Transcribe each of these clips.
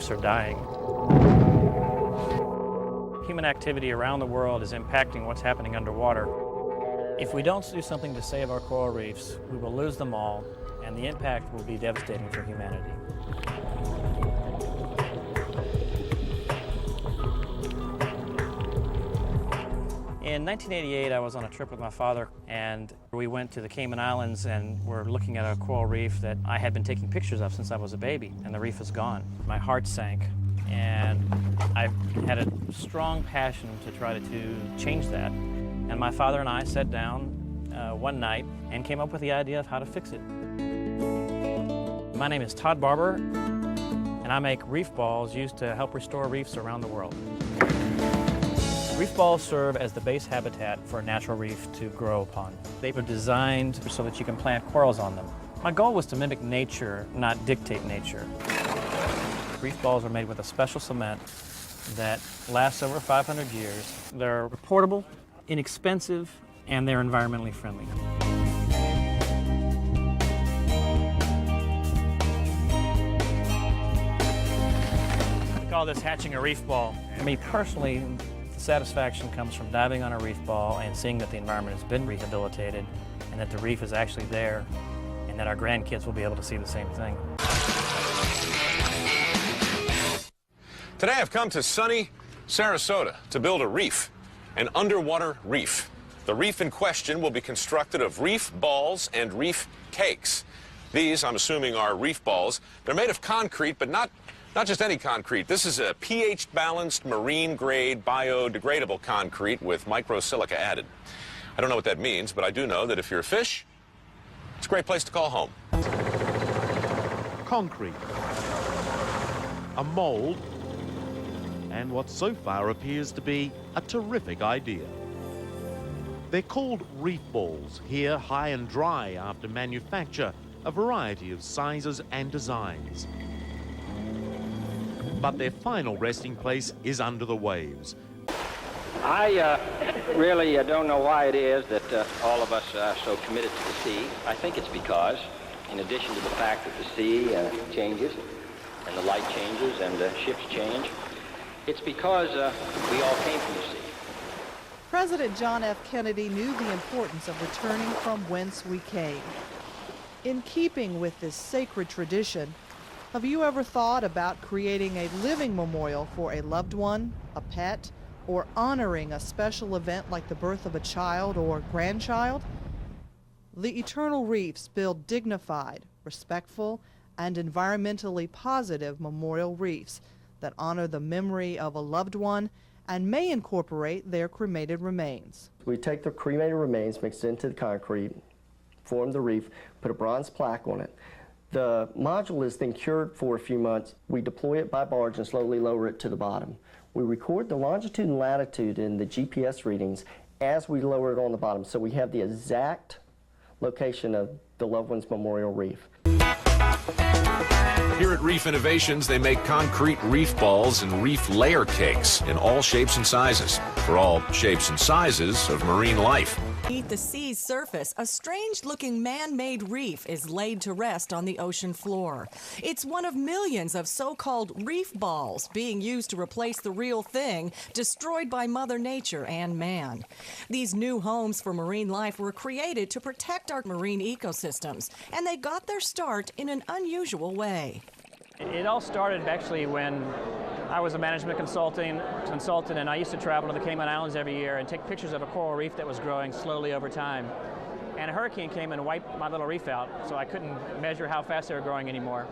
reefs are dying. Human activity around the world is impacting what's happening underwater. If we don't do something to save our coral reefs, we will lose them all, and the impact will be devastating for humanity. In 1988, I was on a trip with my father, and we went to the Cayman Islands and were looking at a coral reef that I had been taking pictures of since I was a baby, and the reef is gone. My heart sank, and I had a strong passion to try to change that. And my father and I sat down one night and came up with the idea of how to fix it. My name is Todd Barber, and I make reef balls used to help restore reefs around the world. Reef balls serve as the base habitat for a natural reef to grow upon. They were designed so that you can plant corals on them. My goal was to mimic nature, not dictate nature. Reef balls are made with a special cement that lasts over 500 years. They're portable, inexpensive, and they're environmentally friendly. We call this hatching a reef ball. For me personally, the satisfaction comes from diving on a reef ball and seeing that the environment has been rehabilitated and that the reef is actually there and that our grandkids will be able to see the same thing. Today I've come to sunny Sarasota to build a reef, an underwater reef. The reef in question will be constructed of reef balls and reef cakes. These, I'm assuming, are reef balls. They're made of concrete, but not just any concrete. This is a pH-balanced, marine-grade, biodegradable concrete with microsilica added. I don't know what that means, but I do know that if you're a fish, it's a great place to call home. Concrete, a mold, and what so far appears to be a terrific idea. They're called reef balls, here high and dry after manufacture, a variety of sizes and designs. But their final resting place is under the waves. I really don't know why it is that all of us are so committed to the sea. I think it's because, in addition to the fact that the sea changes, and the light changes, and the ships change, it's because we all came from the sea. President John F. Kennedy knew the importance of returning from whence we came. In keeping with this sacred tradition, have you ever thought about creating a living memorial for a loved one, a pet, or honoring a special event like the birth of a child or grandchild? The Eternal Reefs build dignified, respectful, and environmentally positive memorial reefs that honor the memory of a loved one and may incorporate their cremated remains. We take the cremated remains, mix it into the concrete, form the reef, put a bronze plaque on it. The module is then cured for a few months. We deploy it by barge and slowly lower it to the bottom. We record the longitude and latitude in the GPS readings as we lower it on the bottom, so we have the exact location of the loved one's memorial reef. Here at Reef Innovations, they make concrete reef balls and reef layer cakes in all shapes and sizes, for all shapes and sizes of marine life. Beneath the sea's surface, a strange-looking man-made reef is laid to rest on the ocean floor. It's one of millions of so-called reef balls being used to replace the real thing destroyed by Mother Nature and man. These new homes for marine life were created to protect our marine ecosystems, and they got their start in an unusual way. It all started actually when I was a management consultant, and I used to travel to the Cayman Islands every year and take pictures of a coral reef that was growing slowly over time. And a hurricane came and wiped my little reef out, so I couldn't measure how fast they were growing anymore.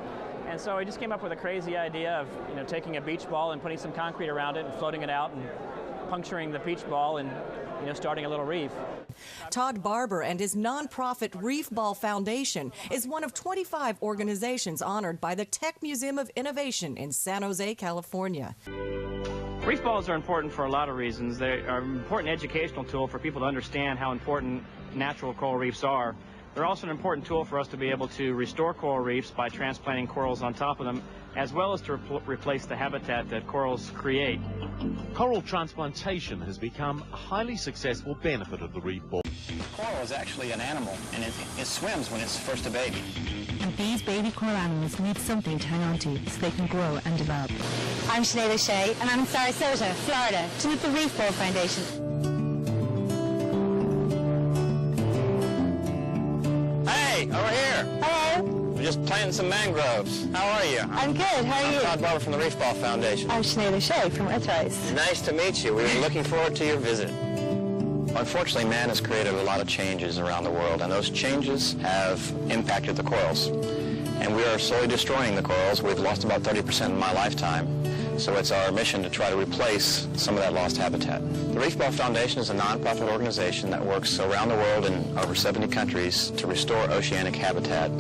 And so I just came up with a crazy idea of, taking a beach ball and putting some concrete around it and floating it out and puncturing the beach ball and, starting a little reef. Todd Barber and his nonprofit Reef Ball Foundation is one of 25 organizations honored by the Tech Museum of Innovation in San Jose, California. Reef balls are important for a lot of reasons. They are an important educational tool for people to understand how important natural coral reefs are. They're also an important tool for us to be able to restore coral reefs by transplanting corals on top of them, as well as to replace the habitat that corals create. Coral transplantation has become a highly successful benefit of the reef ball. Coral is actually an animal, and it swims when it's first a baby. And these baby coral animals need something to hang on to so they can grow and develop. I'm Sinead O'Shea, and I'm in Sarasota, Florida, to meet the Reef Ball Foundation. Hey, over here. Hello. We're just planting some mangroves. How are you? I'm good. How are you? I'm Todd Barber from the Reef Ball Foundation. I'm Sinead O'Shea from Earthrise. Nice to meet you. We're looking forward to your visit. Unfortunately, man has created a lot of changes around the world, and those changes have impacted the corals. And we are slowly destroying the corals. We've lost about 30% in my lifetime. So it's our mission to try to replace some of that lost habitat. The Reef Ball Foundation is a nonprofit organization that works around the world in over 70 countries to restore oceanic habitat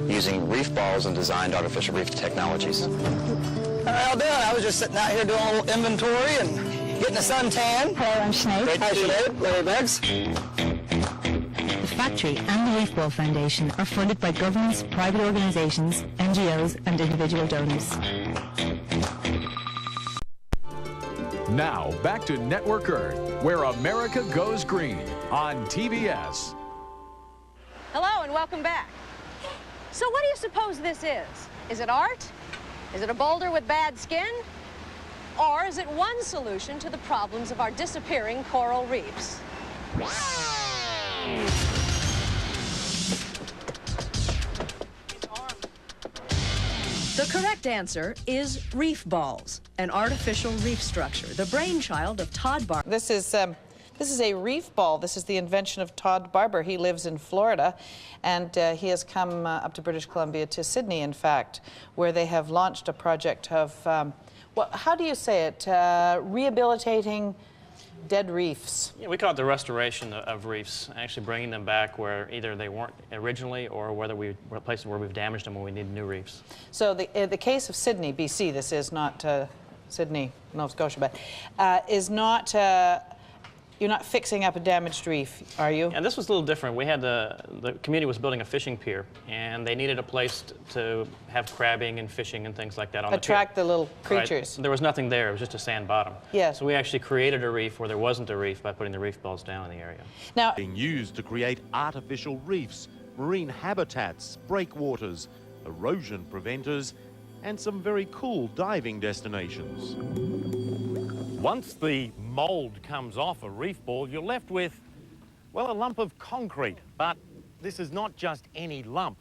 using reef balls and designed artificial reef technologies. How y'all doing? I was just sitting out here doing a little inventory and getting a suntan. Hello, I'm Sinead. Hi, Sinead. Larry Beggs. The factory and the Reef Ball Foundation are funded by governments, private organisations, NGOs and individual donors. Now, back to Network Earth, where America goes green on TBS. Hello and welcome back. So what do you suppose this is? Is it art? Is it a boulder with bad skin? Or is it one solution to the problems of our disappearing coral reefs? The correct answer is reef balls, an artificial reef structure, the brainchild of Todd Barber. This is a reef ball. This is the invention of Todd Barber. He lives in Florida, and he has come up to British Columbia, to Sydney, in fact, where they have launched a project of, how do you say it, rehabilitating dead reefs. Yeah, we call it the restoration of reefs, actually bringing them back where either they weren't originally or whether we were places where we've damaged them and we need new reefs. So the case of Sydney, BC, this is not Sydney, Nova Scotia, but is not, you're not fixing up a damaged reef, are you? And this was a little different. We had the community was building a fishing pier, and they needed a place to have crabbing and fishing and things like that on Attract the pier. the little creatures. Right. There was nothing there. It was just a sand bottom. Yeah. So we actually created a reef where there wasn't a reef by putting the reef balls down in the area. Now, being used to create artificial reefs, marine habitats, breakwaters, erosion preventers, and some very cool diving destinations. Once the mold comes off a reef ball, you're left with, well, a lump of concrete. But this is not just any lump,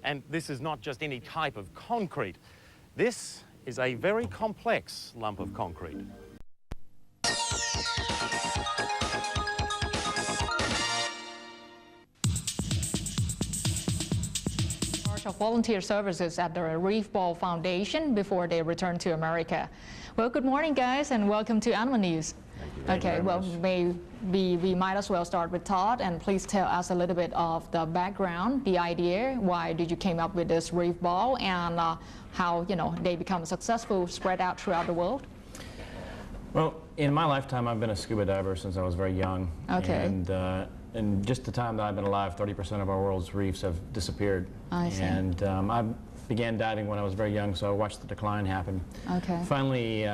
and this is not just any type of concrete. This is a very complex lump of concrete. Of volunteer services at the Reef Ball Foundation before they return to America. Well, good morning, guys, and welcome to Animal News. Okay, well, we might as well start with Todd, and please tell us a little bit of the background, the idea, why did you came up with this reef ball, and how, you know, they become successful, spread out throughout the world? Well, in my lifetime, I've been a scuba diver since I was very young. Okay. And in just the time that I've been alive, 30% of our world's reefs have disappeared. I see. And I began diving when I was very young, so I watched the decline happen. Okay. Finally,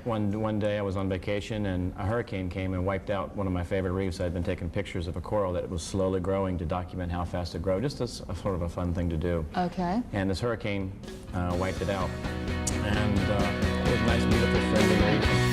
one day I was on vacation and a hurricane came and wiped out one of my favorite reefs. I'd been taking pictures of a coral that was slowly growing to document how fast it grew, just as a sort of a fun thing to do. Okay. And this hurricane wiped it out. And it was a nice, beautiful, friendly reef.